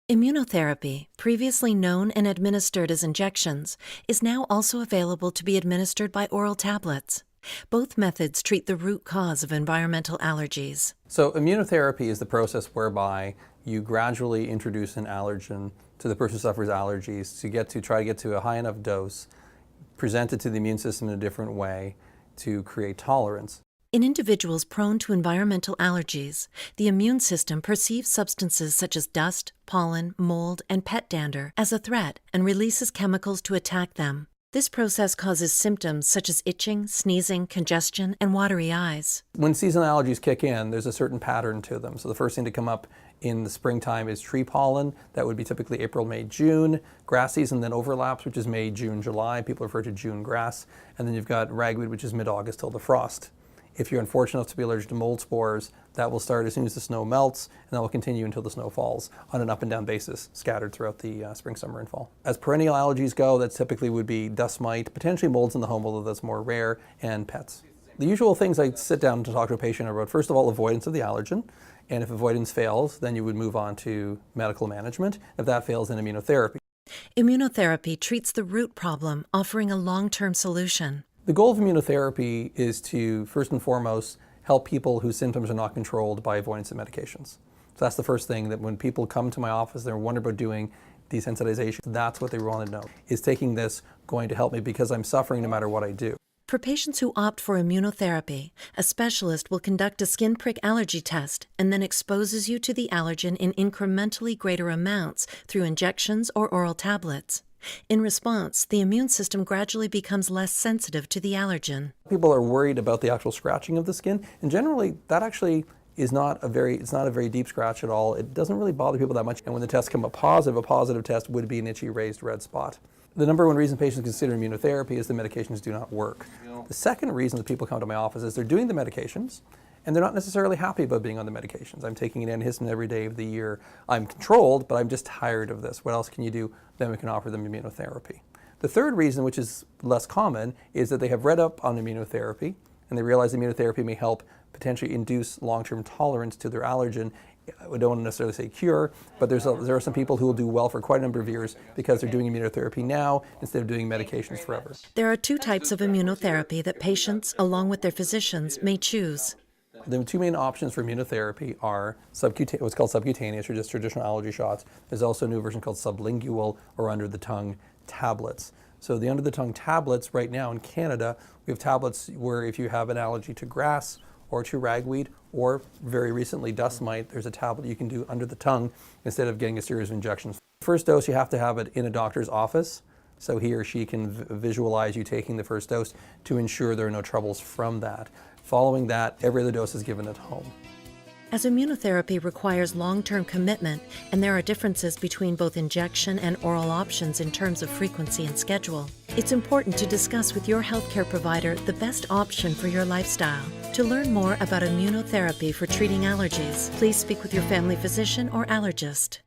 Immunotherapy, previously known and administered as injections, is now also available to be administered by oral tablets. Both methods treat the root cause of environmental allergies. So immunotherapy is the process whereby you gradually introduce an allergen to the person who suffers allergies to try to get to a high enough dose, present it to the immune system in a different way to create tolerance. In individuals prone to environmental allergies, the immune system perceives substances such as dust, pollen, mold, and pet dander as a threat and releases chemicals to attack them. This process causes symptoms such as itching, sneezing, congestion, and watery eyes. When seasonal allergies kick in, there's a certain pattern to them. So the first thing to come up in the springtime is tree pollen. That would be typically April, May, June. Grass season then overlaps, which is May, June, July. People refer to June grass. And then you've got ragweed, which is mid-August till the frost. If you're unfortunate enough to be allergic to mold spores, that will start as soon as the snow melts, and that will continue until the snow falls on an up and down basis, scattered throughout the spring, summer, and fall. As perennial allergies go, that typically would be dust mite, potentially molds in the home, although that's more rare, and pets. The usual things I sit down to talk to a patient about, first of all, avoidance of the allergen. And if avoidance fails, then you would move on to medical management. If that fails, then immunotherapy. Immunotherapy treats the root problem, offering a long-term solution. The goal of immunotherapy is to, first and foremost, help people whose symptoms are not controlled by avoidance of medications. So that's the first thing, that when people come to my office, they're wondering about doing desensitization, that's what they want to know. Is taking this going to help me because I'm suffering no matter what I do? For patients who opt for immunotherapy, a specialist will conduct a skin prick allergy test and then exposes you to the allergen in incrementally greater amounts through injections or oral tablets. In response, the immune system gradually becomes less sensitive to the allergen. People are worried about the actual scratching of the skin, and generally that actually is not a very deep scratch at all. It doesn't really bother people that much, and when the tests come up positive, a positive test would be an itchy raised red spot. The number one reason patients consider immunotherapy is the medications do not work. The second reason that people come to my office is they're doing the medications, and they're not necessarily happy about being on the medications. I'm taking an antihistamine every day of the year. I'm controlled, but I'm just tired of this. What else can you do? Then we can offer them immunotherapy. The third reason, which is less common, is that they have read up on immunotherapy, and they realize immunotherapy may help potentially induce long-term tolerance to their allergen. We don't necessarily say cure, but there are some people who will do well for quite a number of years because they're doing immunotherapy now instead of doing medications forever. There are two types of immunotherapy that patients, along with their physicians, may choose. The two main options for immunotherapy are what's called subcutaneous, or just traditional allergy shots. There's also a new version called sublingual, or under-the-tongue tablets. So the under-the-tongue tablets right now in Canada, we have tablets where if you have an allergy to grass or to ragweed, or very recently dust mite, there's a tablet you can do under the tongue instead of getting a series of injections. First dose, you have to have it in a doctor's office, so he or she can visualize you taking the first dose to ensure there are no troubles from that. Following that, every other dose is given at home. As immunotherapy requires long-term commitment, and there are differences between both injection and oral options in terms of frequency and schedule, it's important to discuss with your healthcare provider the best option for your lifestyle. To learn more about immunotherapy for treating allergies, please speak with your family physician or allergist.